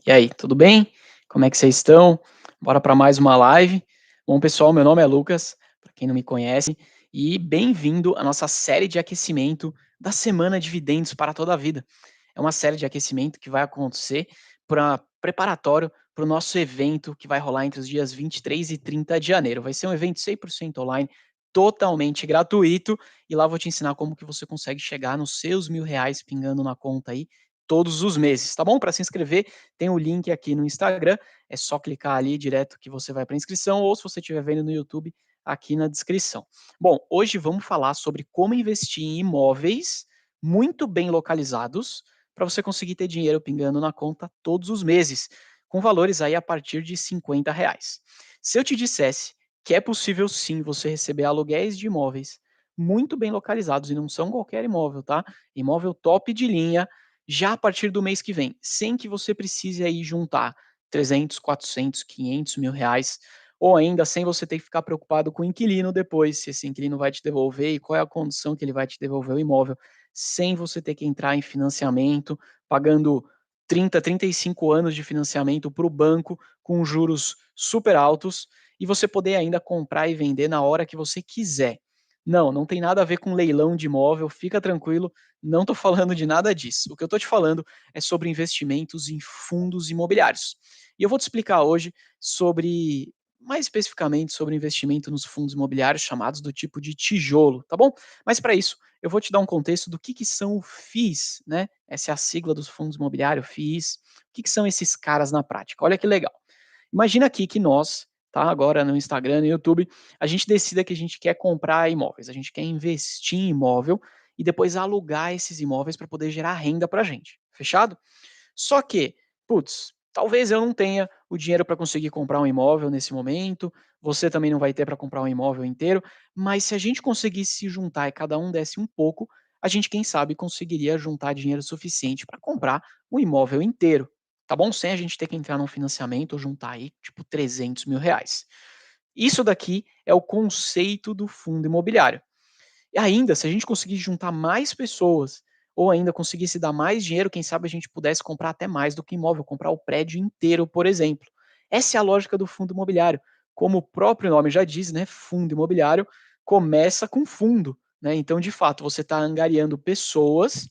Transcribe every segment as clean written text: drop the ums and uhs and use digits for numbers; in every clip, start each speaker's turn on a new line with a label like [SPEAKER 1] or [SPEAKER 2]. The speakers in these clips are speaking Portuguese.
[SPEAKER 1] E aí, tudo bem? Como é que vocês estão? Bora para mais uma live. Bom, pessoal, meu nome é Lucas, para quem não me conhece, e bem-vindo à nossa série de aquecimento da Semana Dividendos para toda a Vida. É uma série de aquecimento que vai acontecer para preparatório para o nosso evento que vai rolar entre os dias 23 e 30 de janeiro. Vai ser um evento 100% online, totalmente gratuito, e lá eu vou te ensinar como que você consegue chegar nos seus R$ 1.000 pingando na conta aí todos os meses, tá bom? Para se inscrever, tem o link aqui no Instagram, é só clicar ali direto que você vai para a inscrição, ou se você estiver vendo no YouTube, aqui na descrição. Bom, hoje vamos falar sobre como investir em imóveis muito bem localizados para você conseguir ter dinheiro pingando na conta todos os meses, com valores aí a partir de R$ 50. Se eu te dissesse que é possível sim você receber aluguéis de imóveis muito bem localizados, e não são qualquer imóvel, tá? Imóvel top de linha, já a partir do mês que vem, sem que você precise aí juntar 300, 400, 500 mil reais, ou ainda sem você ter que ficar preocupado com o inquilino depois, se esse inquilino vai te devolver e qual é a condição que ele vai te devolver o imóvel, sem você ter que entrar em financiamento, pagando 30, 35 anos de financiamento para o banco com juros super altos e você poder ainda comprar e vender na hora que você quiser. Não, não tem nada a ver com leilão de imóvel, fica tranquilo, não estou falando de nada disso. O que eu estou te falando é sobre investimentos em fundos imobiliários. E eu vou te explicar hoje sobre, mais especificamente, sobre investimento nos fundos imobiliários chamados do tipo de tijolo, tá bom? Mas para isso, eu vou te dar um contexto do que são FIIs, né? Essa é a sigla dos fundos imobiliários, FIIs. O que são esses caras na prática? Olha que legal. Imagina aqui que nós, tá, agora no Instagram, no YouTube, a gente decida que a gente quer comprar imóveis, a gente quer investir em imóvel e depois alugar esses imóveis para poder gerar renda para a gente. Fechado? Só que, putz, talvez eu não tenha o dinheiro para conseguir comprar um imóvel nesse momento, você também não vai ter para comprar um imóvel inteiro, mas se a gente conseguisse se juntar e cada um desse um pouco, a gente, quem sabe, conseguiria juntar dinheiro suficiente para comprar um imóvel inteiro, tá bom? Sem a gente ter que entrar num financiamento ou juntar aí, tipo, R$ 300 mil. Isso daqui é o conceito do fundo imobiliário. E ainda, se a gente conseguir juntar mais pessoas, ou ainda conseguisse dar mais dinheiro, quem sabe a gente pudesse comprar até mais do que imóvel, comprar o prédio inteiro, por exemplo. Essa é a lógica do fundo imobiliário. Como o próprio nome já diz, né, fundo imobiliário começa com fundo, né? Então, de fato, você está angariando pessoas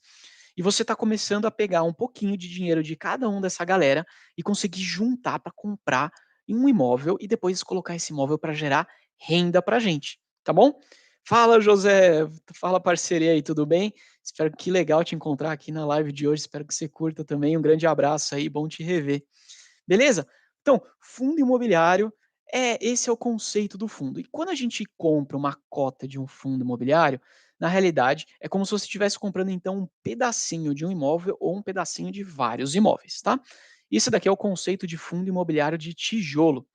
[SPEAKER 1] e você está começando a pegar um pouquinho de dinheiro de cada um dessa galera e conseguir juntar para comprar um imóvel e depois colocar esse imóvel para gerar renda para a gente, tá bom? Fala, José. Fala, parceria aí, tudo bem? Espero que legal te encontrar aqui na live de hoje. Espero que você curta também. Um grande abraço aí, bom te rever. Beleza? Então, fundo imobiliário esse é o conceito do fundo. E quando a gente compra uma cota de um fundo imobiliário, na realidade, é como se você estivesse comprando então um pedacinho de um imóvel ou um pedacinho de vários imóveis, tá? Isso daqui é o conceito de fundo imobiliário de tijolo.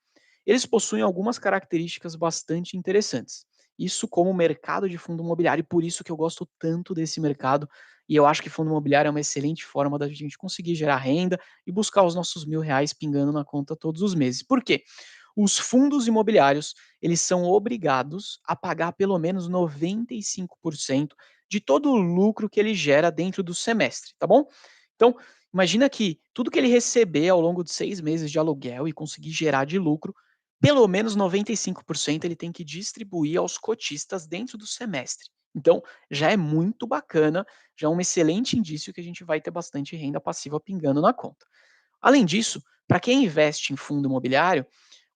[SPEAKER 1] Eles possuem algumas características bastante interessantes. Isso como mercado de fundo imobiliário, e por isso que eu gosto tanto desse mercado, e eu acho que fundo imobiliário é uma excelente forma da gente conseguir gerar renda e buscar os nossos R$ 1.000 pingando na conta todos os meses. Por quê? Os fundos imobiliários, eles são obrigados a pagar pelo menos 95% de todo o lucro que ele gera dentro do semestre, tá bom? Então, imagina que tudo que ele receber ao longo de 6 meses de aluguel e conseguir gerar de lucro, pelo menos 95% ele tem que distribuir aos cotistas dentro do semestre. Então, já é muito bacana, já é um excelente indício que a gente vai ter bastante renda passiva pingando na conta. Além disso, para quem investe em fundo imobiliário,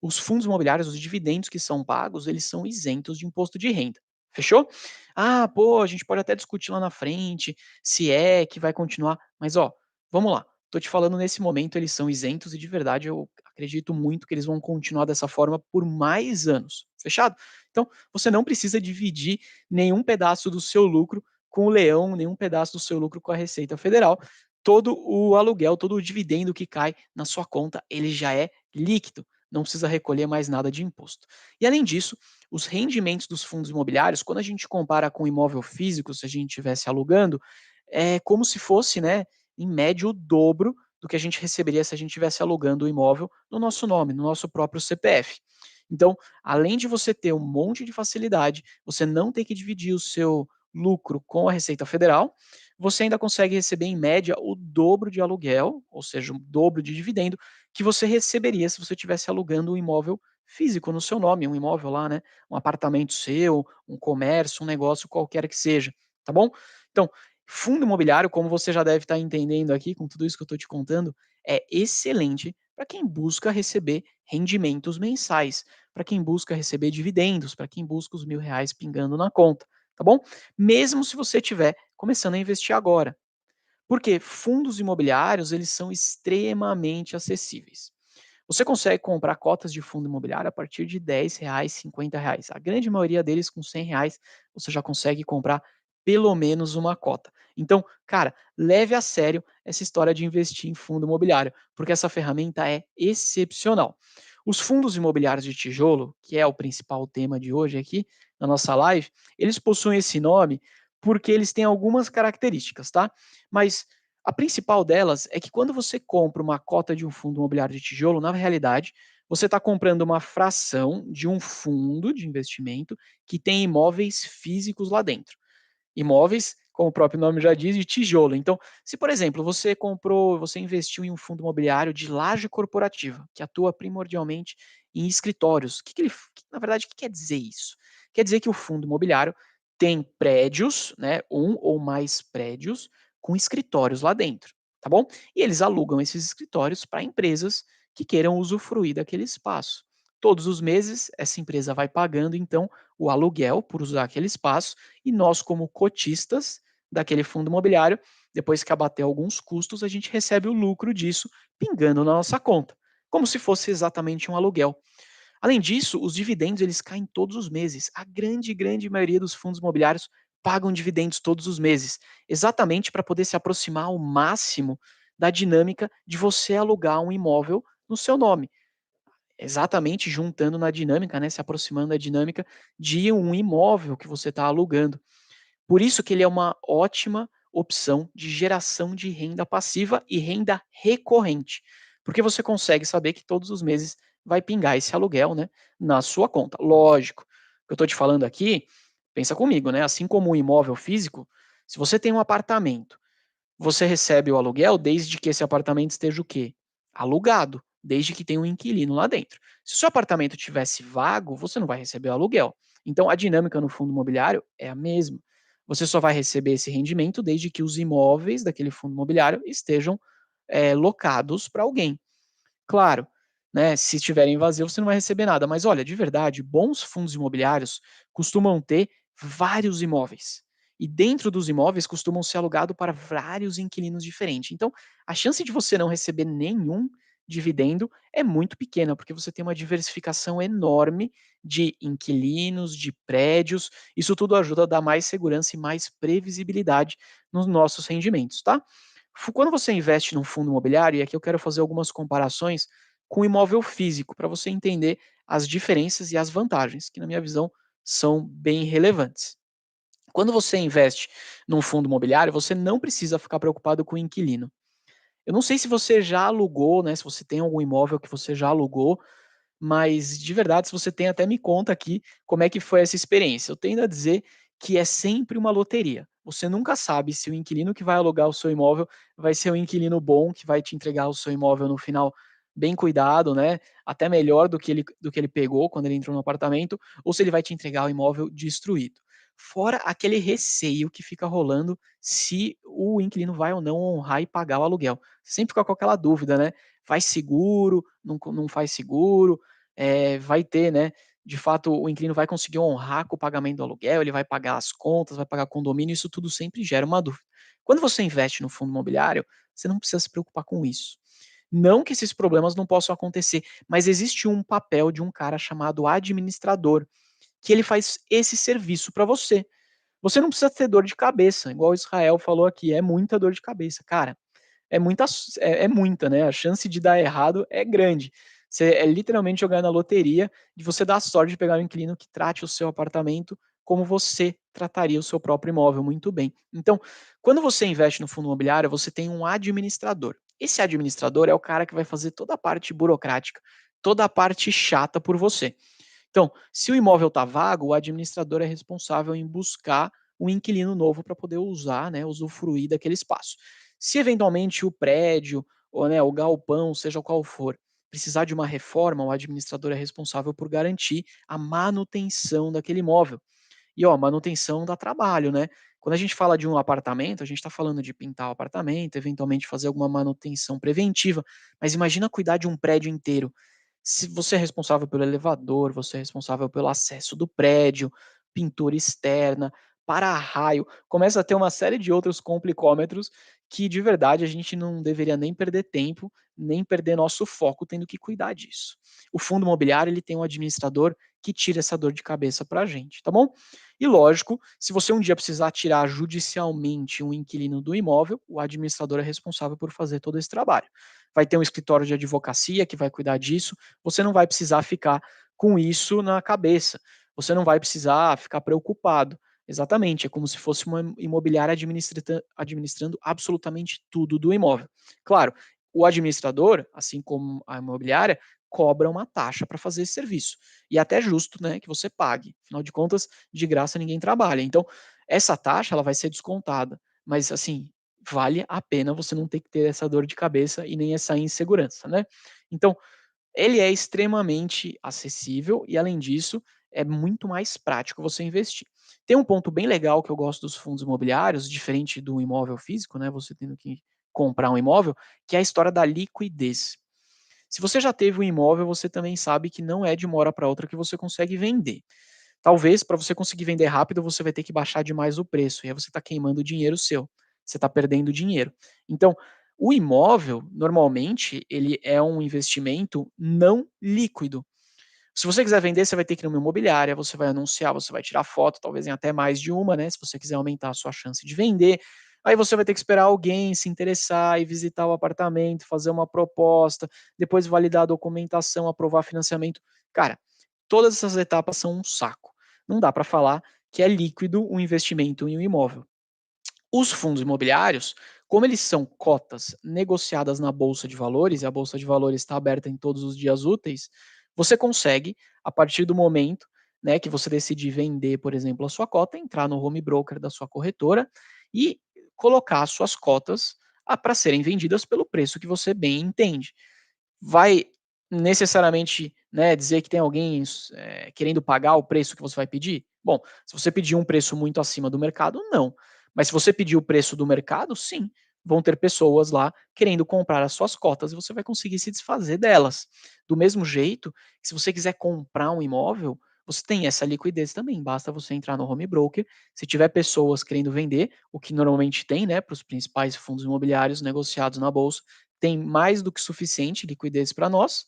[SPEAKER 1] os fundos imobiliários, os dividendos que são pagos, eles são isentos de imposto de renda. Fechou? Ah, pô, a gente pode até discutir lá na frente se é que vai continuar, mas ó, vamos lá. Tô te falando nesse momento, eles são isentos e de verdade eu acredito muito que eles vão continuar dessa forma por mais anos. Fechado? Então, você não precisa dividir nenhum pedaço do seu lucro com o leão, nenhum pedaço do seu lucro com a Receita Federal. Todo o aluguel, todo o dividendo que cai na sua conta, ele já é líquido, não precisa recolher mais nada de imposto. E além disso, os rendimentos dos fundos imobiliários, quando a gente compara com imóvel físico, se a gente estivesse alugando, é como se fosse, né, em média, o dobro do que a gente receberia se a gente estivesse alugando o imóvel no nosso nome, no nosso próprio CPF. Então, além de você ter um monte de facilidade, você não tem que dividir o seu lucro com a Receita Federal, você ainda consegue receber, em média, o dobro de aluguel, ou seja, o dobro de dividendo, que você receberia se você estivesse alugando um imóvel físico no seu nome, um imóvel lá, né? Um apartamento seu, um comércio, um negócio qualquer que seja, tá bom? Então, fundo imobiliário, como você já deve estar entendendo aqui, com tudo isso que eu estou te contando, é excelente para quem busca receber rendimentos mensais, para quem busca receber dividendos, para quem busca os R$ 1.000 pingando na conta, tá bom? Mesmo se você estiver começando a investir agora. Porque fundos imobiliários, eles são extremamente acessíveis. Você consegue comprar cotas de fundo imobiliário a partir de R$ 10, R$ 50. A grande maioria deles com R$ 100 você já consegue comprar pelo menos uma cota. Então, cara, leve a sério essa história de investir em fundo imobiliário, porque essa ferramenta é excepcional. Os fundos imobiliários de tijolo, que é o principal tema de hoje aqui na nossa live, eles possuem esse nome porque eles têm algumas características, tá? Mas a principal delas é que quando você compra uma cota de um fundo imobiliário de tijolo, na realidade, você está comprando uma fração de um fundo de investimento que tem imóveis físicos lá dentro. Imóveis, como o próprio nome já diz, de tijolo. Então, se por exemplo, você investiu em um fundo imobiliário de laje corporativa, que atua primordialmente em escritórios, na verdade, o que quer dizer isso? Quer dizer que o fundo imobiliário tem prédios, né, um ou mais prédios com escritórios lá dentro, tá bom? E eles alugam esses escritórios para empresas que queiram usufruir daquele espaço. Todos os meses, essa empresa vai pagando, então, o aluguel por usar aquele espaço e nós, como cotistas daquele fundo imobiliário, depois que abater alguns custos, a gente recebe o lucro disso pingando na nossa conta, como se fosse exatamente um aluguel. Além disso, os dividendos eles caem todos os meses. A grande maioria dos fundos imobiliários pagam dividendos todos os meses, exatamente para poder se aproximar ao máximo da dinâmica de você alugar um imóvel no seu nome, exatamente juntando na dinâmica, né, se aproximando da dinâmica de um imóvel que você está alugando. Por isso que ele é uma ótima opção de geração de renda passiva e renda recorrente, porque você consegue saber que todos os meses vai pingar esse aluguel, né, na sua conta. Lógico, o que eu estou te falando aqui, pensa comigo, né? Assim como um imóvel físico, se você tem um apartamento, você recebe o aluguel desde que esse apartamento esteja o quê? Alugado, desde que tenha um inquilino lá dentro. Se o seu apartamento tivesse vago, você não vai receber o aluguel. Então a dinâmica no fundo imobiliário é a mesma. Você só vai receber esse rendimento desde que os imóveis daquele fundo imobiliário estejam locados para alguém. Claro, né, se estiverem vazios você não vai receber nada, mas olha, de verdade, bons fundos imobiliários costumam ter vários imóveis. E dentro dos imóveis costumam ser alugados para vários inquilinos diferentes. Então, a chance de você não receber nenhum dividendo é muito pequena, porque você tem uma diversificação enorme de inquilinos, de prédios. Isso tudo ajuda a dar mais segurança e mais previsibilidade nos nossos rendimentos, tá? Quando você investe num fundo imobiliário, e aqui eu quero fazer algumas comparações com o imóvel físico, para você entender as diferenças e as vantagens, que na minha visão são bem relevantes. Quando você investe num fundo imobiliário, você não precisa ficar preocupado com o inquilino. Eu não sei se você já alugou, né? Se você tem algum imóvel que você já alugou, mas de verdade, se você tem, até me conta aqui como é que foi essa experiência. Eu tendo a dizer que é sempre uma loteria. Você nunca sabe se o inquilino que vai alugar o seu imóvel vai ser um inquilino bom, que vai te entregar o seu imóvel no final bem cuidado, né? Até melhor do que ele pegou quando ele entrou no apartamento, ou se ele vai te entregar o imóvel destruído. Fora aquele receio que fica rolando se o inquilino vai ou não honrar e pagar o aluguel. Sempre fica com aquela dúvida, né? Faz seguro, não faz seguro, vai ter, né, de fato, o inquilino vai conseguir honrar com o pagamento do aluguel, ele vai pagar as contas, vai pagar condomínio, isso tudo sempre gera uma dúvida. Quando você investe no fundo imobiliário, você não precisa se preocupar com isso. Não que esses problemas não possam acontecer, mas existe um papel de um cara chamado administrador, que ele faz esse serviço para você. Você não precisa ter dor de cabeça, igual o Israel falou aqui, é muita dor de cabeça. Cara, é muita, né, a chance de dar errado é grande. Você é literalmente jogar na loteria de você dar a sorte de pegar um inquilino que trate o seu apartamento como você trataria o seu próprio imóvel muito bem. Então, quando você investe no fundo imobiliário, você tem um administrador. Esse administrador é o cara que vai fazer toda a parte burocrática, toda a parte chata por você. Então, se o imóvel está vago, o administrador é responsável em buscar um inquilino novo para poder usar, né, usufruir daquele espaço. Se eventualmente o prédio ou, né, o galpão, seja qual for, precisar de uma reforma, o administrador é responsável por garantir a manutenção daquele imóvel. E ó, manutenção dá trabalho, né? Quando a gente fala de um apartamento, a gente está falando de pintar o apartamento, eventualmente fazer alguma manutenção preventiva, mas imagina cuidar de um prédio inteiro. Se você é responsável pelo elevador, você é responsável pelo acesso do prédio, pintura externa, para-raio, começa a ter uma série de outros complicômetros que de verdade a gente não deveria nem perder tempo, nem perder nosso foco tendo que cuidar disso. O fundo imobiliário ele tem um administrador que tira essa dor de cabeça para a gente, tá bom? E lógico, se você um dia precisar tirar judicialmente um inquilino do imóvel, o administrador é responsável por fazer todo esse trabalho. Vai ter um escritório de advocacia que vai cuidar disso, você não vai precisar ficar com isso na cabeça, você não vai precisar ficar preocupado. Exatamente, é como se fosse uma imobiliária administrando absolutamente tudo do imóvel. Claro, o administrador, assim como a imobiliária, cobra uma taxa para fazer esse serviço. E é até justo, né, que você pague. Afinal de contas, de graça ninguém trabalha. Então, essa taxa ela vai ser descontada, mas assim, vale a pena você não ter que ter essa dor de cabeça e nem essa insegurança, né? Então, ele é extremamente acessível e além disso, é muito mais prático você investir. Tem um ponto bem legal que eu gosto dos fundos imobiliários, diferente do imóvel físico, né, você tendo que comprar um imóvel, que é a história da liquidez. Se você já teve um imóvel, você também sabe que não é de uma hora para outra que você consegue vender. Talvez para você conseguir vender rápido, você vai ter que baixar demais o preço, e aí você está queimando dinheiro seu, você está perdendo dinheiro. Então, o imóvel, normalmente, ele é um investimento não líquido. Se você quiser vender, você vai ter que ir numa imobiliária, você vai anunciar, você vai tirar foto, talvez em até mais de uma, né? Se você quiser aumentar a sua chance de vender. Aí você vai ter que esperar alguém se interessar e visitar o apartamento, fazer uma proposta, depois validar a documentação, aprovar financiamento. Cara, todas essas etapas são um saco. Não dá para falar que é líquido o investimento em um imóvel. Os fundos imobiliários, como eles são cotas negociadas na bolsa de valores, e a bolsa de valores está aberta em todos os dias úteis, você consegue, a partir do momento, né, que você decidir vender, por exemplo, a sua cota, entrar no home broker da sua corretora e colocar suas cotas para serem vendidas pelo preço que você bem entende. Vai necessariamente, né, dizer que tem alguém querendo pagar o preço que você vai pedir? Bom, se você pedir um preço muito acima do mercado, não. Mas se você pedir o preço do mercado, sim, vão ter pessoas lá querendo comprar as suas cotas e você vai conseguir se desfazer delas. Do mesmo jeito, se você quiser comprar um imóvel, você tem essa liquidez também. Basta você entrar no home broker. Se tiver pessoas querendo vender, o que normalmente tem, né, para os principais fundos imobiliários negociados na bolsa, tem mais do que suficiente liquidez para nós.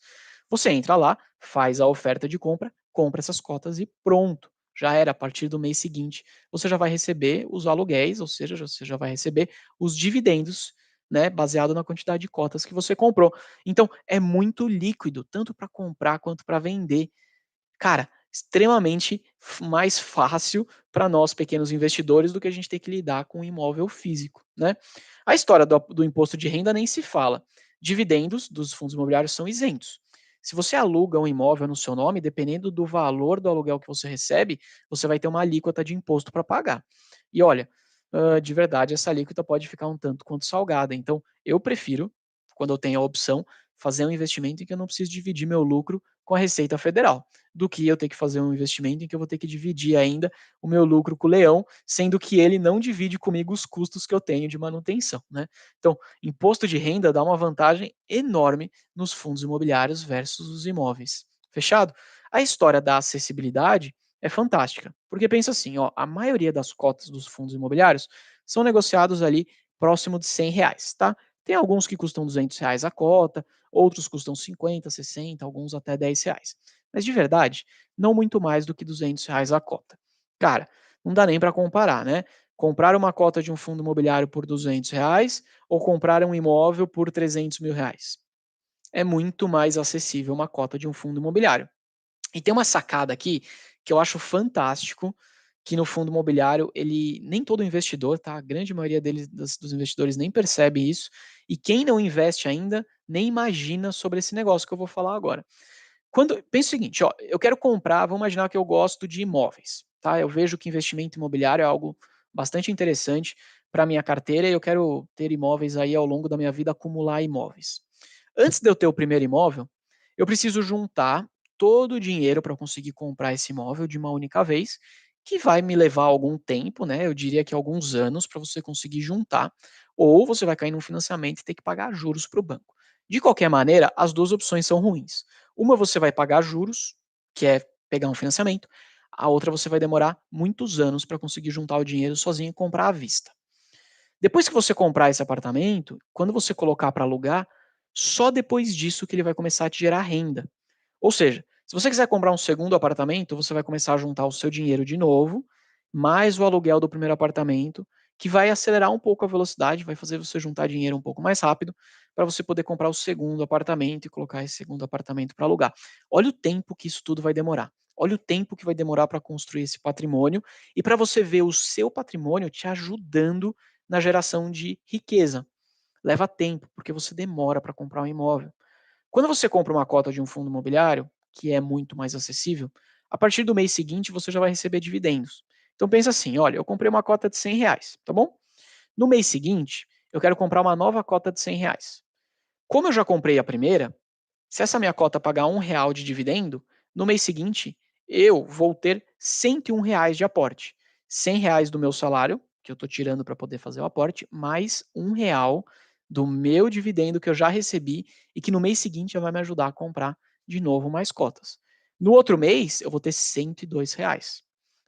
[SPEAKER 1] Você entra lá, faz a oferta de compra, compra essas cotas e pronto. Já era, a partir do mês seguinte, você já vai receber os aluguéis, ou seja, você já vai receber os dividendos, né, baseado na quantidade de cotas que você comprou. Então, é muito líquido, tanto para comprar quanto para vender. Cara, extremamente mais fácil para nós pequenos investidores do que a gente ter que lidar com um imóvel físico, né. A história do imposto de renda nem se fala. Dividendos dos fundos imobiliários são isentos. Se você aluga um imóvel no seu nome, dependendo do valor do aluguel que você recebe, você vai ter uma alíquota de imposto para pagar. E olha, de verdade, essa alíquota pode ficar um tanto quanto salgada. Então, eu prefiro, quando eu tenho a opção, fazer um investimento em que eu não preciso dividir meu lucro com a Receita Federal, do que eu ter que fazer um investimento em que eu vou ter que dividir ainda o meu lucro com o leão, sendo que ele não divide comigo os custos que eu tenho de manutenção, né. Então, imposto de renda dá uma vantagem enorme nos fundos imobiliários versus os imóveis. Fechado? A história da acessibilidade é fantástica, porque pensa assim, ó, a maioria das cotas dos fundos imobiliários são negociados ali próximo de R$ 100, tá. Tem alguns que custam R$ 200 a cota, outros custam 50, 60, alguns até R$ 10. Mas de verdade, não muito mais do que R$ 200 a cota. Cara, não dá nem para comparar, né? Comprar uma cota de um fundo imobiliário por R$ 200 ou comprar um imóvel por R$ 300 mil. É muito mais acessível uma cota de um fundo imobiliário. E tem uma sacada aqui que eu acho fantástico, que no fundo imobiliário ele nem todo investidor, tá? A grande maioria deles, dos investidores nem percebe isso. E quem não investe ainda nem imagina sobre esse negócio que eu vou falar agora. Quando pensa o seguinte, ó, eu quero comprar, vamos imaginar que eu gosto de imóveis, tá? Eu vejo que investimento imobiliário é algo bastante interessante para minha carteira e eu quero ter imóveis aí ao longo da minha vida, acumular imóveis. Antes de eu ter o primeiro imóvel, eu preciso juntar todo o dinheiro para conseguir comprar esse imóvel de uma única vez, que vai me levar algum tempo, né? Eu diria que alguns anos para você conseguir juntar, ou você vai cair num financiamento e ter que pagar juros para o banco. De qualquer maneira, as duas opções são ruins. Uma você vai pagar juros, que é pegar um financiamento, a outra você vai demorar muitos anos para conseguir juntar o dinheiro sozinho e comprar à vista. Depois que você comprar esse apartamento, quando você colocar para alugar, só depois disso que ele vai começar a te gerar renda. Ou seja, se você quiser comprar um segundo apartamento, você vai começar a juntar o seu dinheiro de novo, mais o aluguel do primeiro apartamento, que vai acelerar um pouco a velocidade, vai fazer você juntar dinheiro um pouco mais rápido, para você poder comprar o segundo apartamento e colocar esse segundo apartamento para alugar. Olha o tempo que isso tudo vai demorar. Olha o tempo que vai demorar para construir esse patrimônio e para você ver o seu patrimônio te ajudando na geração de riqueza. Leva tempo, porque você demora para comprar um imóvel. Quando você compra uma cota de um fundo imobiliário, que é muito mais acessível, a partir do mês seguinte você já vai receber dividendos. Então pensa assim, olha, eu comprei uma cota de R$ 100, tá bom? No mês seguinte, eu quero comprar uma nova cota de R$ 100. Como eu já comprei a primeira, se essa minha cota pagar R$ 1 de dividendo, no mês seguinte eu vou ter R$ 101 de aporte. R$ 100 do meu salário, que eu estou tirando para poder fazer o aporte, mais R$ 1 do meu dividendo que eu já recebi e que no mês seguinte já vai me ajudar a comprar de novo mais cotas. No outro mês, eu vou ter R$ 102.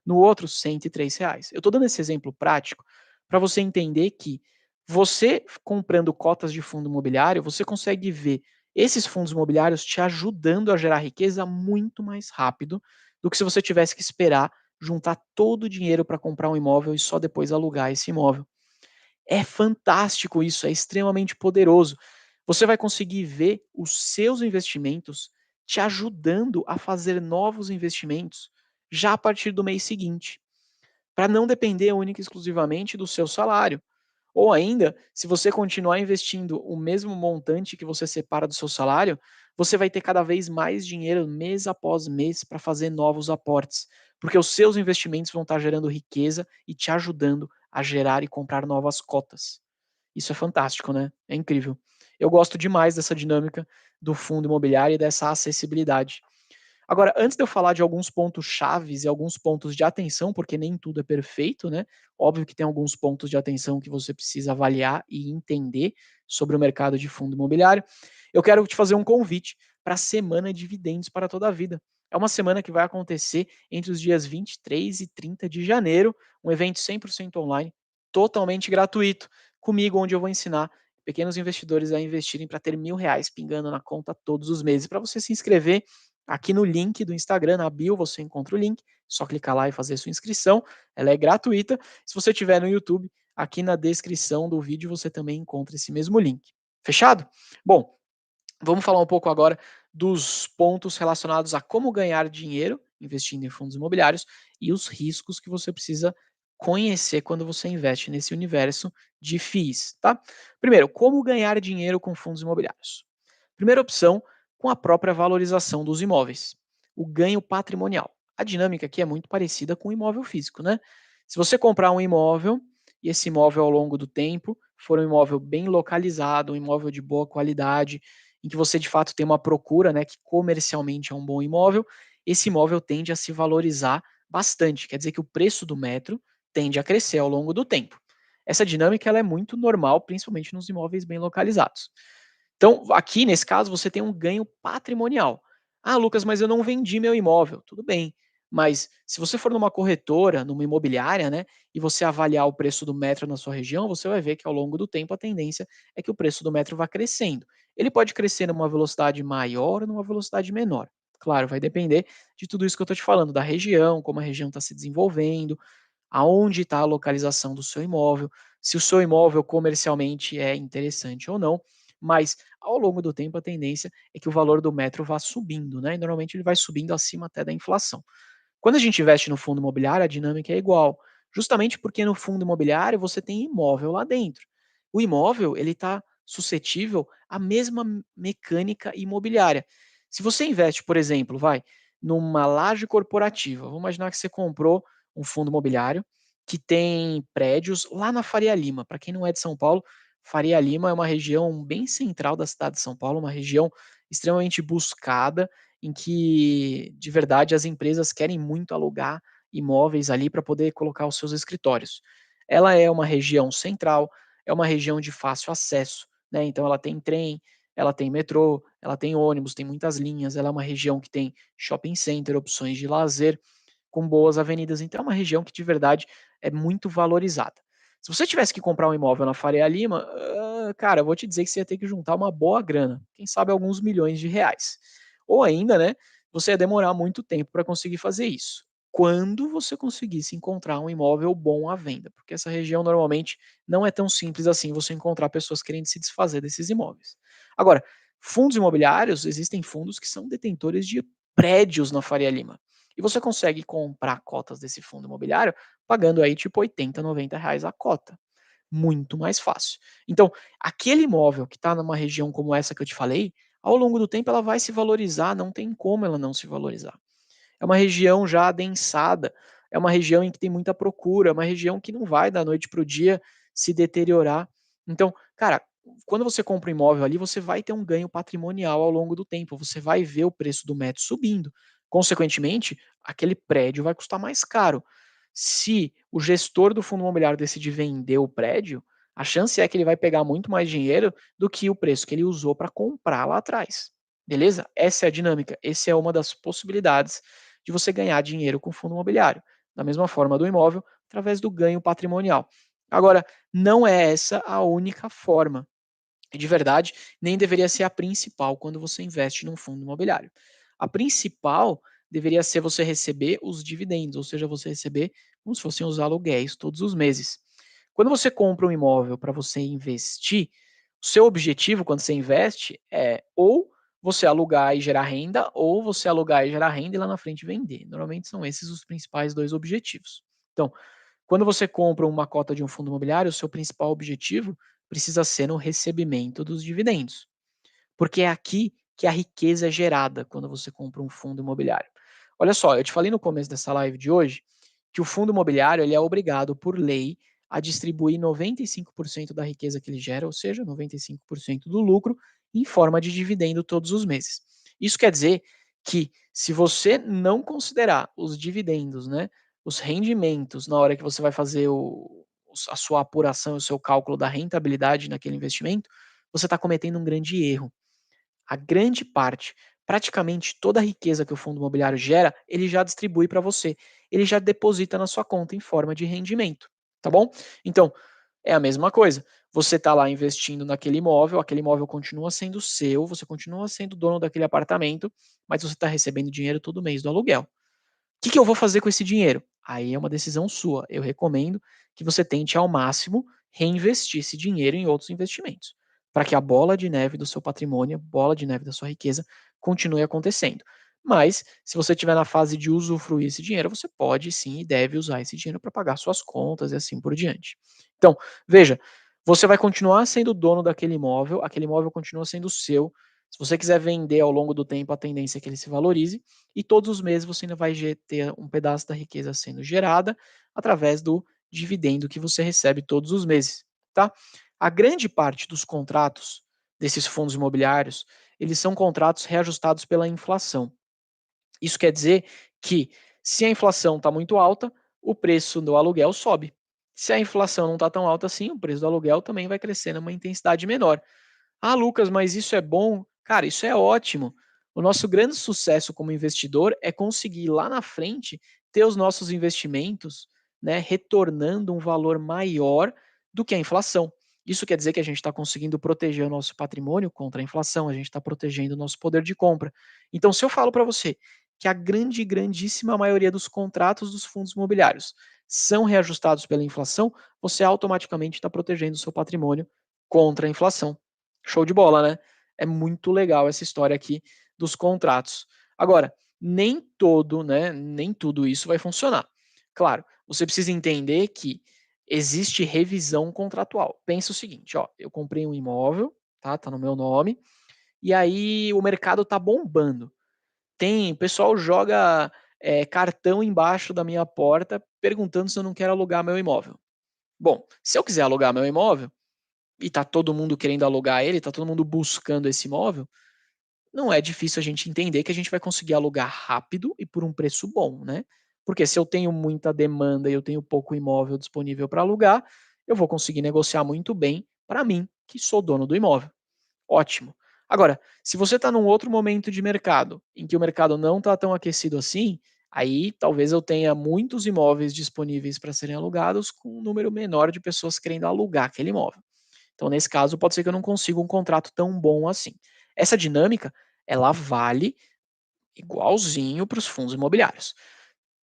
[SPEAKER 1] No outro, R$ 103. Eu estou dando esse exemplo prático para você entender que você comprando cotas de fundo imobiliário, você consegue ver esses fundos imobiliários te ajudando a gerar riqueza muito mais rápido do que se você tivesse que esperar juntar todo o dinheiro para comprar um imóvel e só depois alugar esse imóvel. É fantástico isso, é extremamente poderoso. Você vai conseguir ver os seus investimentos te ajudando a fazer novos investimentos já a partir do mês seguinte, para não depender única e exclusivamente do seu salário. Ou ainda, se você continuar investindo o mesmo montante que você separa do seu salário, você vai ter cada vez mais dinheiro mês após mês para fazer novos aportes, porque os seus investimentos vão estar gerando riqueza e te ajudando a gerar e comprar novas cotas. Isso é fantástico, né? É incrível. Eu gosto demais dessa dinâmica do fundo imobiliário e dessa acessibilidade. Agora, antes de eu falar de alguns pontos chaves e alguns pontos de atenção, porque nem tudo é perfeito, né? Óbvio que tem alguns pontos de atenção que você precisa avaliar e entender sobre o mercado de fundo imobiliário. Eu quero te fazer um convite para a Semana Dividendos para toda a vida. É uma semana que vai acontecer entre os dias 23 e 30 de janeiro, um evento 100% online, totalmente gratuito, comigo, onde eu vou ensinar pequenos investidores a investirem para ter R$ 1.000 pingando na conta todos os meses. Para você se inscrever, aqui no link do Instagram, na bio, você encontra o link, só clicar lá e fazer sua inscrição, ela é gratuita. Se você estiver no YouTube, aqui na descrição do vídeo você também encontra esse mesmo link. Fechado? Bom, vamos falar um pouco agora dos pontos relacionados a como ganhar dinheiro investindo em fundos imobiliários e os riscos que você precisa conhecer quando você investe nesse universo de FIIs, tá? Primeiro, como ganhar dinheiro com fundos imobiliários? Primeira opção, com a própria valorização dos imóveis, o ganho patrimonial. A dinâmica aqui é muito parecida com o imóvel físico, né? Se você comprar um imóvel e esse imóvel ao longo do tempo for um imóvel bem localizado, um imóvel de boa qualidade, em que você de fato tem uma procura, né, que comercialmente é um bom imóvel, esse imóvel tende a se valorizar bastante. Quer dizer que o preço do metro tende a crescer ao longo do tempo. Essa dinâmica ela é muito normal, principalmente nos imóveis bem localizados. Então, aqui nesse caso, você tem um ganho patrimonial. Ah, Lucas, mas eu não vendi meu imóvel. Tudo bem. Mas se você for numa corretora, numa imobiliária, né, e você avaliar o preço do metro na sua região, você vai ver que ao longo do tempo a tendência é que o preço do metro vá crescendo. Ele pode crescer numa velocidade maior ou numa velocidade menor. Claro, vai depender de tudo isso que eu estou te falando, da região, como a região está se desenvolvendo, aonde está a localização do seu imóvel, se o seu imóvel comercialmente é interessante ou não, mas ao longo do tempo a tendência é que o valor do metro vá subindo, né? E normalmente ele vai subindo acima até da inflação. Quando a gente investe no fundo imobiliário, a dinâmica é igual, justamente porque no fundo imobiliário você tem imóvel lá dentro. O imóvel ele está suscetível à mesma mecânica imobiliária. Se você investe, por exemplo, vai numa laje corporativa, vamos imaginar que você comprou um fundo imobiliário que tem prédios lá na Faria Lima. Para quem não é de São Paulo, Faria Lima é uma região bem central da cidade de São Paulo, uma região extremamente buscada, em que, de verdade, as empresas querem muito alugar imóveis ali para poder colocar os seus escritórios. Ela é uma região central, é uma região de fácil acesso, né? Então ela tem trem, ela tem metrô, ela tem ônibus, tem muitas linhas, ela é uma região que tem shopping center, opções de lazer, com boas avenidas. Então é uma região que de verdade é muito valorizada. Se você tivesse que comprar um imóvel na Faria Lima, cara, eu vou te dizer que você ia ter que juntar uma boa grana, quem sabe alguns milhões de reais. Ou ainda, né, você ia demorar muito tempo para conseguir fazer isso. Quando você conseguisse encontrar um imóvel bom à venda, porque essa região normalmente não é tão simples assim você encontrar pessoas querendo se desfazer desses imóveis. Agora, fundos imobiliários, existem fundos que são detentores de prédios na Faria Lima. E você consegue comprar cotas desse fundo imobiliário pagando aí tipo 80, R$ 90 a cota. Muito mais fácil. Então, aquele imóvel que está numa região como essa que eu te falei, ao longo do tempo ela vai se valorizar, não tem como ela não se valorizar. É uma região já adensada, é uma região em que tem muita procura, é uma região que não vai da noite para o dia se deteriorar. Então, cara, quando você compra um imóvel ali, você vai ter um ganho patrimonial ao longo do tempo, você vai ver o preço do metro subindo. Consequentemente, aquele prédio vai custar mais caro. Se o gestor do fundo imobiliário decidir vender o prédio, a chance é que ele vai pegar muito mais dinheiro do que o preço que ele usou para comprar lá atrás. Beleza? Essa é a dinâmica. Essa é uma das possibilidades de você ganhar dinheiro com fundo imobiliário. Da mesma forma do imóvel, através do ganho patrimonial. Agora, não é essa a única forma. E de verdade, nem deveria ser a principal quando você investe num fundo imobiliário. A principal deveria ser você receber os dividendos, ou seja, você receber como se fossem os aluguéis todos os meses. Quando você compra um imóvel para você investir, o seu objetivo quando você investe é ou você alugar e gerar renda, ou você alugar e gerar renda e lá na frente vender. Normalmente são esses os principais dois objetivos. Então, quando você compra uma cota de um fundo imobiliário, o seu principal objetivo precisa ser no recebimento dos dividendos, porque é aqui que a riqueza é gerada quando você compra um fundo imobiliário. Olha só, eu te falei no começo dessa live de hoje que o fundo imobiliário ele é obrigado por lei a distribuir 95% da riqueza que ele gera, ou seja, 95% do lucro, em forma de dividendo todos os meses. Isso quer dizer que se você não considerar os dividendos, né, os rendimentos na hora que você vai fazer a sua apuração, o seu cálculo da rentabilidade naquele investimento, você está cometendo um grande erro. A grande parte, praticamente toda a riqueza que o fundo imobiliário gera, ele já distribui para você. Ele já deposita na sua conta em forma de rendimento, tá bom? Então, é a mesma coisa. Você está lá investindo naquele imóvel, aquele imóvel continua sendo seu, você continua sendo dono daquele apartamento, mas você está recebendo dinheiro todo mês do aluguel. Que eu vou fazer com esse dinheiro? Aí é uma decisão sua. Eu recomendo que você tente ao máximo reinvestir esse dinheiro em outros investimentos, para que a bola de neve do seu patrimônio, bola de neve da sua riqueza, continue acontecendo. Mas, se você estiver na fase de usufruir esse dinheiro, você pode sim e deve usar esse dinheiro para pagar suas contas e assim por diante. Então, veja, você vai continuar sendo dono daquele imóvel, aquele imóvel continua sendo seu. Se você quiser vender ao longo do tempo, a tendência é que ele se valorize e todos os meses você ainda vai ter um pedaço da riqueza sendo gerada através do dividendo que você recebe todos os meses, tá? A grande parte dos contratos desses fundos imobiliários, eles são contratos reajustados pela inflação. Isso quer dizer que se a inflação está muito alta, o preço do aluguel sobe. Se a inflação não está tão alta assim, o preço do aluguel também vai crescer numa intensidade menor. Ah, Lucas, mas isso é bom? Cara, isso é ótimo. O nosso grande sucesso como investidor é conseguir lá na frente ter os nossos investimentos, né, retornando um valor maior do que a inflação. Isso quer dizer que a gente está conseguindo proteger o nosso patrimônio contra a inflação, a gente está protegendo o nosso poder de compra. Então, se eu falo para você que a grandíssima maioria dos contratos dos fundos imobiliários são reajustados pela inflação, você automaticamente está protegendo o seu patrimônio contra a inflação. Show de bola, né? É muito legal essa história aqui dos contratos. Agora, nem todo, né, nem tudo isso vai funcionar. Claro, você precisa entender que existe revisão contratual. Pensa o seguinte, ó, eu comprei um imóvel, tá no meu nome, e aí o mercado tá bombando. O pessoal joga cartão embaixo da minha porta perguntando se eu não quero alugar meu imóvel. Bom, se eu quiser alugar meu imóvel e tá todo mundo querendo alugar ele, tá todo mundo buscando esse imóvel, não é difícil a gente entender que a gente vai conseguir alugar rápido e por um preço bom, né? Porque se eu tenho muita demanda e eu tenho pouco imóvel disponível para alugar, eu vou conseguir negociar muito bem para mim, que sou dono do imóvel. Ótimo. Agora, se você está num outro momento de mercado, em que o mercado não está tão aquecido assim, aí talvez eu tenha muitos imóveis disponíveis para serem alugados com um número menor de pessoas querendo alugar aquele imóvel. Então, nesse caso, pode ser que eu não consiga um contrato tão bom assim. Essa dinâmica, ela vale igualzinho para os fundos imobiliários.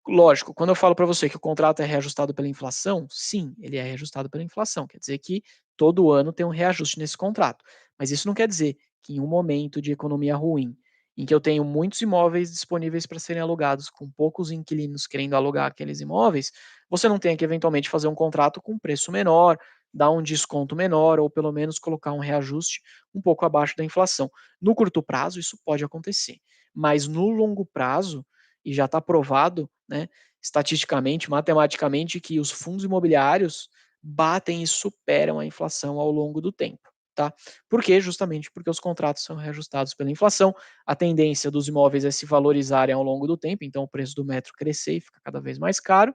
[SPEAKER 1] Lógico, quando eu falo para você que o contrato é reajustado pela inflação, sim, ele é reajustado pela inflação. Quer dizer que todo ano tem um reajuste nesse contrato. Mas isso não quer dizer que em um momento de economia ruim, em que eu tenho muitos imóveis disponíveis para serem alugados, com poucos inquilinos querendo alugar aqueles imóveis, você não tenha que eventualmente fazer um contrato com preço menor, dar um desconto menor, ou pelo menos colocar um reajuste um pouco abaixo da inflação. No curto prazo, isso pode acontecer. Mas no longo prazo, e já está provado, né, estatisticamente, matematicamente, que os fundos imobiliários batem e superam a inflação ao longo do tempo, tá? Por quê? Justamente porque os contratos são reajustados pela inflação, a tendência dos imóveis é se valorizarem ao longo do tempo, então o preço do metro crescer e ficar cada vez mais caro,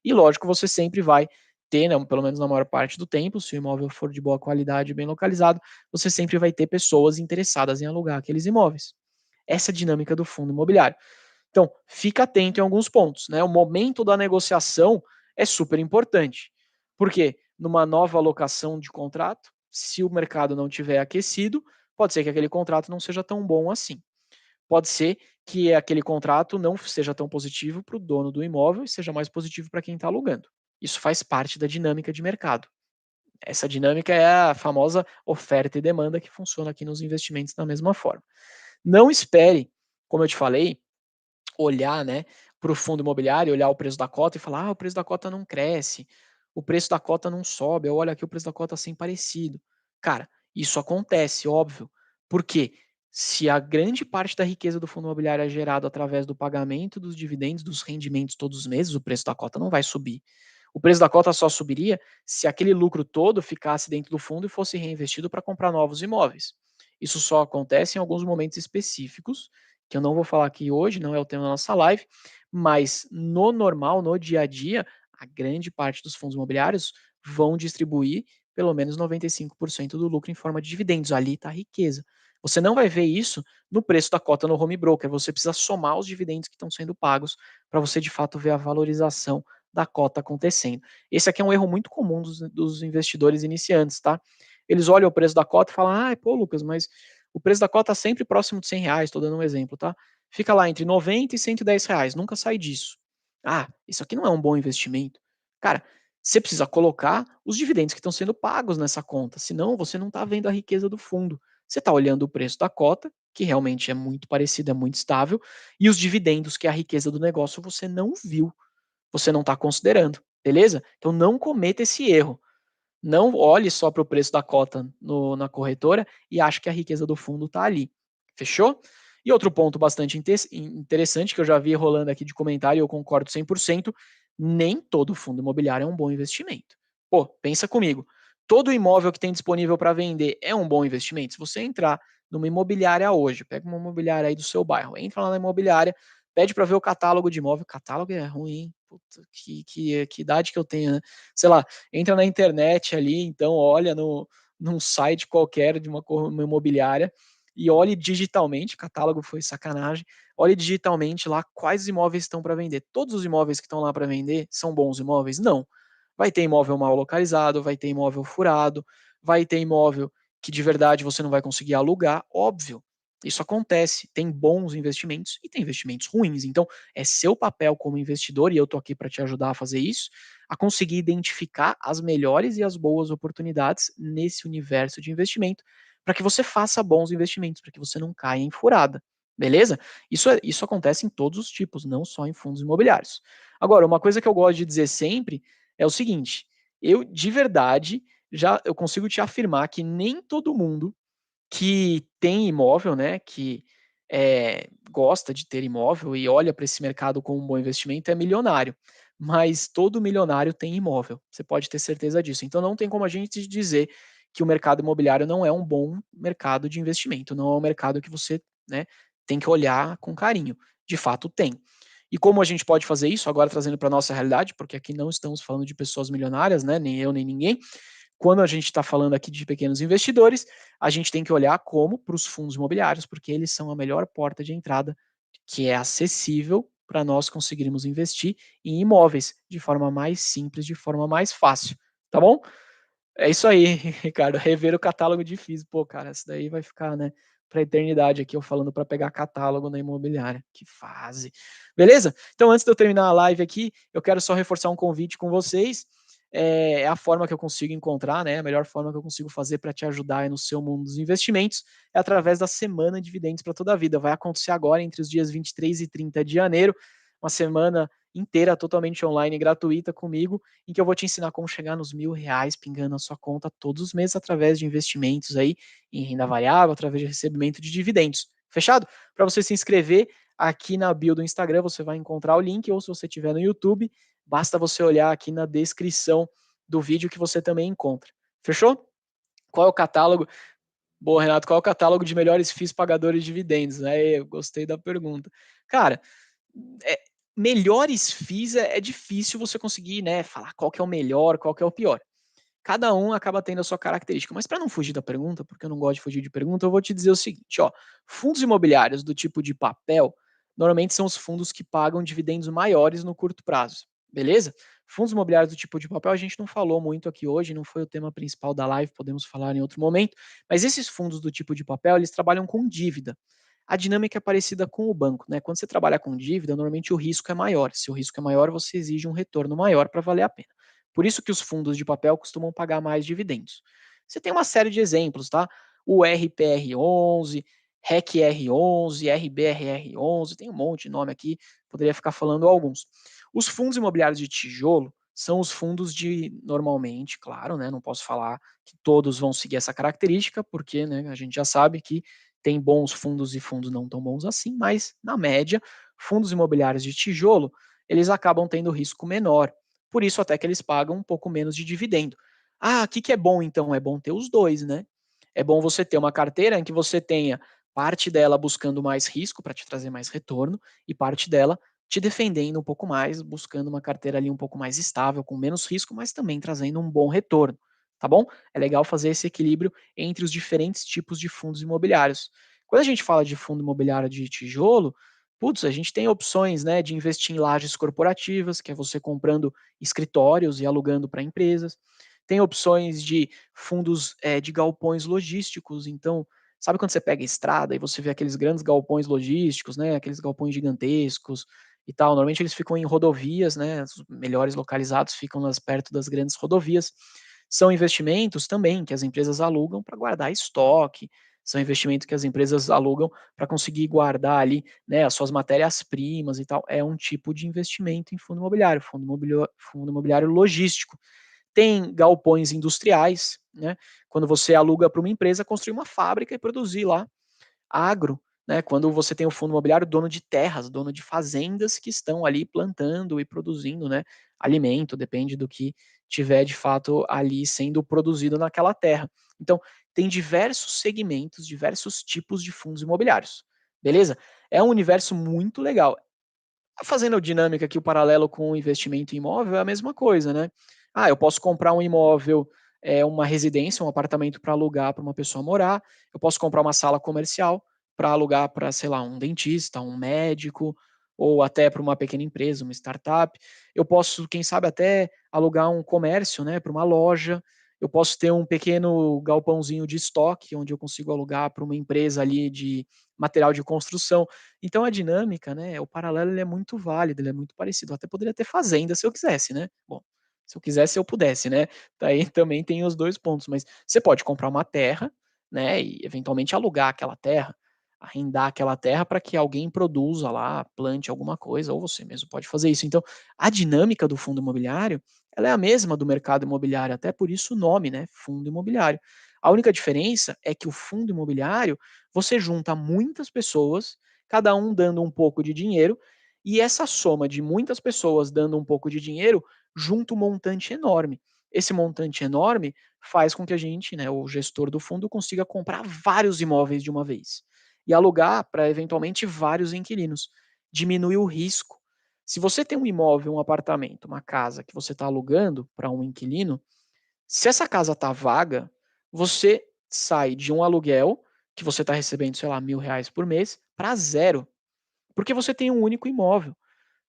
[SPEAKER 1] e lógico, você sempre vai ter, né, pelo menos na maior parte do tempo, se o imóvel for de boa qualidade e bem localizado, você sempre vai ter pessoas interessadas em alugar aqueles imóveis. Essa é a dinâmica do fundo imobiliário. Então, fica atento em alguns pontos, né? O momento da negociação é super importante. Porque numa nova alocação de contrato, se o mercado não tiver aquecido, pode ser que aquele contrato não seja tão bom assim. Pode ser que aquele contrato não seja tão positivo para o dono do imóvel e seja mais positivo para quem está alugando. Isso faz parte da dinâmica de mercado. Essa dinâmica é a famosa oferta e demanda que funciona aqui nos investimentos da mesma forma. Não espere, como eu te falei, olhar, né, para o fundo imobiliário, olhar o preço da cota e falar: "Ah, o preço da cota não cresce, o preço da cota não sobe, eu olho aqui o preço da cota assim parecido". Cara, isso acontece, óbvio, porque se a grande parte da riqueza do fundo imobiliário é gerado através do pagamento dos dividendos, dos rendimentos todos os meses, o preço da cota não vai subir. O preço da cota só subiria se aquele lucro todo ficasse dentro do fundo e fosse reinvestido para comprar novos imóveis. Isso só acontece em alguns momentos específicos, que eu não vou falar aqui hoje, não é o tema da nossa live, mas no normal, no dia a dia, a grande parte dos fundos imobiliários vão distribuir pelo menos 95% do lucro em forma de dividendos. Ali está a riqueza. Você não vai ver isso no preço da cota no home broker. Você precisa somar os dividendos que estão sendo pagos para você de fato ver a valorização da cota acontecendo. Esse aqui é um erro muito comum dos investidores iniciantes, tá? Eles olham o preço da cota e falam: ah, pô, Lucas, mas o preço da cota está sempre próximo de R$ 100, estou dando um exemplo, tá? Fica lá entre 90 e R$ 110, nunca sai disso. Ah, isso aqui não é um bom investimento. Cara, você precisa colocar os dividendos que estão sendo pagos nessa conta, senão você não está vendo a riqueza do fundo. Você está olhando o preço da cota, que realmente é muito parecido, é muito estável, e os dividendos, que é a riqueza do negócio, você não viu, você não está considerando, beleza? Então não cometa esse erro. Não olhe só para o preço da cota na corretora e ache que a riqueza do fundo está ali. Fechou? E outro ponto bastante interessante que eu já vi rolando aqui de comentário e eu concordo 100%, nem todo fundo imobiliário é um bom investimento. Pô, pensa comigo. Todo imóvel que tem disponível para vender é um bom investimento? Se você entrar numa imobiliária hoje, pega uma imobiliária aí do seu bairro, entra lá na imobiliária, pede para ver o catálogo de imóvel. O catálogo é ruim, hein? Puta, que idade que eu tenho, né? Sei lá, entra na internet ali, então olha num site qualquer de uma imobiliária e olhe digitalmente, catálogo foi sacanagem, olhe digitalmente lá quais imóveis estão para vender. Todos os imóveis que estão lá para vender são bons imóveis? Não. Vai ter imóvel mal localizado, vai ter imóvel furado, vai ter imóvel que de verdade você não vai conseguir alugar, óbvio. Isso acontece, tem bons investimentos e tem investimentos ruins. Então, é seu papel como investidor, e eu estou aqui para te ajudar a fazer isso, a conseguir identificar as melhores e as boas oportunidades nesse universo de investimento, para que você faça bons investimentos, para que você não caia em furada, beleza? Isso acontece em todos os tipos, não só em fundos imobiliários. Agora, uma coisa que eu gosto de dizer sempre é o seguinte: eu de verdade já eu consigo te afirmar que nem todo mundo que tem imóvel, né, que gosta de ter imóvel e olha para esse mercado como um bom investimento é milionário, mas todo milionário tem imóvel, você pode ter certeza disso. Então não tem como a gente dizer que o mercado imobiliário não é um bom mercado de investimento, não é um mercado que você, né, tem que olhar com carinho. De fato tem. E como a gente pode fazer isso, agora trazendo para a nossa realidade, porque aqui não estamos falando de pessoas milionárias, né, nem eu nem ninguém, quando a gente está falando aqui de pequenos investidores, a gente tem que olhar como para os fundos imobiliários, porque eles são a melhor porta de entrada, que é acessível para nós conseguirmos investir em imóveis de forma mais simples, de forma mais fácil, tá bom? É isso aí, Ricardo, rever o catálogo difícil. Pô, cara, isso daí vai ficar, né, pra eternidade aqui eu falando para pegar catálogo na imobiliária. Que fase. Beleza? Então, antes de eu terminar a live aqui, eu quero só reforçar um convite com vocês. É a forma que eu consigo encontrar, né? A melhor forma que eu consigo fazer para te ajudar aí no seu mundo dos investimentos é através da Semana de Dividendos para toda a vida. Vai acontecer agora entre os dias 23 e 30 de janeiro, uma semana inteira totalmente online e gratuita comigo, em que eu vou te ensinar como chegar nos R$ 1.000 pingando na sua conta todos os meses através de investimentos aí em renda variável, através de recebimento de dividendos. Fechado? Para você se inscrever, aqui na bio do Instagram você vai encontrar o link, ou se você estiver no YouTube, basta você olhar aqui na descrição do vídeo que você também encontra. Fechou? Qual é o catálogo? Boa, Renato, qual é o catálogo de melhores FIIs pagadores de dividendos? Eu gostei da pergunta. Cara, é, melhores FIIs é difícil você conseguir, né, falar qual que é o melhor, qual que é o pior. Cada um acaba tendo a sua característica. Mas para não fugir da pergunta, porque eu não gosto de fugir de pergunta, eu vou te dizer o seguinte, ó, fundos imobiliários do tipo de papel, normalmente são os fundos que pagam dividendos maiores no curto prazo, beleza? Fundos imobiliários do tipo de papel a gente não falou muito aqui hoje, não foi o tema principal da live, podemos falar em outro momento, mas esses fundos do tipo de papel, eles trabalham com dívida. A dinâmica é parecida com o banco, né? Quando você trabalha com dívida, normalmente o risco é maior. Se o risco é maior, você exige um retorno maior para valer a pena. Por isso que os fundos de papel costumam pagar mais dividendos. Você tem uma série de exemplos, tá? O RPR11, RECR11, RBRR11, tem um monte de nome aqui, poderia ficar falando alguns. Os fundos imobiliários de tijolo são os fundos de, normalmente, claro, né, não posso falar que todos vão seguir essa característica, porque, né, a gente já sabe que tem bons fundos e fundos não tão bons assim, mas, na média, fundos imobiliários de tijolo, eles acabam tendo risco menor. Por isso até que eles pagam um pouco menos de dividendo. Ah, o que, que é bom então? É bom ter os dois, né? É bom você ter uma carteira em que você tenha parte dela buscando mais risco para te trazer mais retorno e parte dela te defendendo um pouco mais, buscando uma carteira ali um pouco mais estável, com menos risco, mas também trazendo um bom retorno, tá bom? É legal fazer esse equilíbrio entre os diferentes tipos de fundos imobiliários. Quando a gente fala de fundo imobiliário de tijolo, putz, a gente tem opções, né, de investir em lajes corporativas, que é você comprando escritórios e alugando para empresas. Tem opções de fundos de galpões logísticos. Então, sabe quando você pega a estrada e você vê aqueles grandes galpões logísticos, né, aqueles galpões gigantescos e tal. Normalmente eles ficam em rodovias, né, os melhores localizados ficam perto das grandes rodovias. São investimentos também que as empresas alugam para guardar estoque, são investimentos que as empresas alugam para conseguir guardar ali, né, as suas matérias-primas e tal. É um tipo de investimento em fundo imobiliário logístico. Tem galpões industriais, né? Quando você aluga para uma empresa construir uma fábrica e produzir lá agro, né? Quando você tem o fundo imobiliário, dono de terras, dono de fazendas que estão ali plantando e produzindo, né, alimento, depende do que tiver de fato ali sendo produzido naquela terra. Então, tem diversos segmentos, diversos tipos de fundos imobiliários. Beleza? É um universo muito legal. Fazendo a dinâmica aqui, o paralelo com o investimento em imóvel é a mesma coisa, né? Ah, eu posso comprar um imóvel, uma residência, um apartamento para alugar para uma pessoa morar, eu posso comprar uma sala comercial para alugar para, sei lá, um dentista, um médico, ou até para uma pequena empresa, uma startup. Eu posso, quem sabe, até alugar um comércio, né, para uma loja. Eu posso ter um pequeno galpãozinho de estoque, onde eu consigo alugar para uma empresa ali de material de construção. Então a dinâmica, né, o paralelo ele é muito válido, ele é muito parecido. Eu até poderia ter fazenda se eu quisesse, né. Bom, se eu quisesse eu pudesse, né. Daí também tem os 2 pontos, mas você pode comprar uma terra, né, e eventualmente alugar aquela terra, arrendar aquela terra para que alguém produza lá, plante alguma coisa, ou você mesmo pode fazer isso. Então, a dinâmica do fundo imobiliário, ela é a mesma do mercado imobiliário, até por isso o nome, né, fundo imobiliário. A única diferença é que o fundo imobiliário, você junta muitas pessoas, cada um dando um pouco de dinheiro, e essa soma de muitas pessoas dando um pouco de dinheiro, junta um montante enorme. Esse montante enorme faz com que a gente, né, o gestor do fundo, consiga comprar vários imóveis de uma vez e alugar para eventualmente vários inquilinos. Diminui o risco. Se você tem um imóvel, um apartamento, uma casa que você está alugando para um inquilino, se essa casa está vaga, você sai de um aluguel que você está recebendo, sei lá, R$ 1.000 por mês, para zero, porque você tem um único imóvel.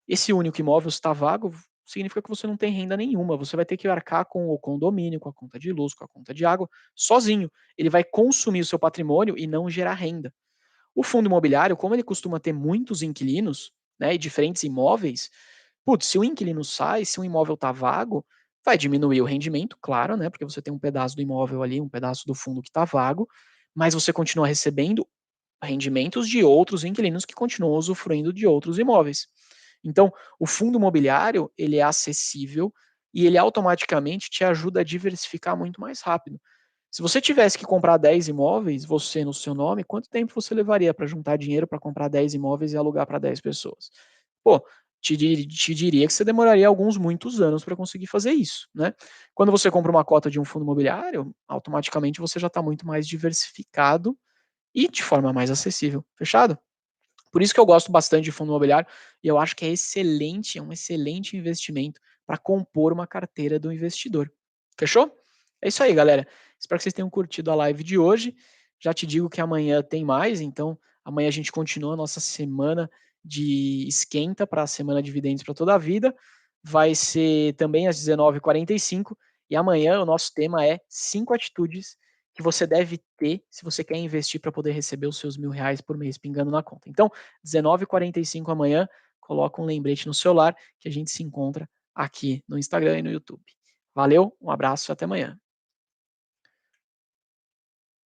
[SPEAKER 1] Esse único imóvel está vago, significa que você não tem renda nenhuma, você vai ter que arcar com o condomínio, com a conta de luz, com a conta de água, sozinho. Ele vai consumir o seu patrimônio e não gerar renda. O fundo imobiliário, como ele costuma ter muitos inquilinos, né, e diferentes imóveis, putz, se o inquilino sai, se um imóvel está vago, vai diminuir o rendimento, claro, né, porque você tem um pedaço do imóvel ali, um pedaço do fundo que está vago, mas você continua recebendo rendimentos de outros inquilinos que continuam usufruindo de outros imóveis. Então, o fundo imobiliário, ele é acessível e ele automaticamente te ajuda a diversificar muito mais rápido. Se você tivesse que comprar 10 imóveis, você no seu nome, quanto tempo você levaria para juntar dinheiro para comprar 10 imóveis e alugar para 10 pessoas? Pô, te diria que você demoraria alguns muitos anos para conseguir fazer isso, né? Quando você compra uma cota de um fundo imobiliário, automaticamente você já está muito mais diversificado e de forma mais acessível. Fechado? Por isso que eu gosto bastante de fundo imobiliário e eu acho que é excelente, é um excelente investimento para compor uma carteira do investidor. Fechou? É isso aí, galera. Espero que vocês tenham curtido a live de hoje. Já te digo que amanhã tem mais, então amanhã a gente continua a nossa semana de esquenta para a semana de dividendos para toda a vida. Vai ser também às 19h45 e amanhã o nosso tema é 5 atitudes que você deve ter se você quer investir para poder receber os seus R$ 1.000 por mês pingando na conta. Então, 19h45 amanhã, coloca um lembrete no celular que a gente se encontra aqui no Instagram e no YouTube. Valeu, um abraço e até amanhã.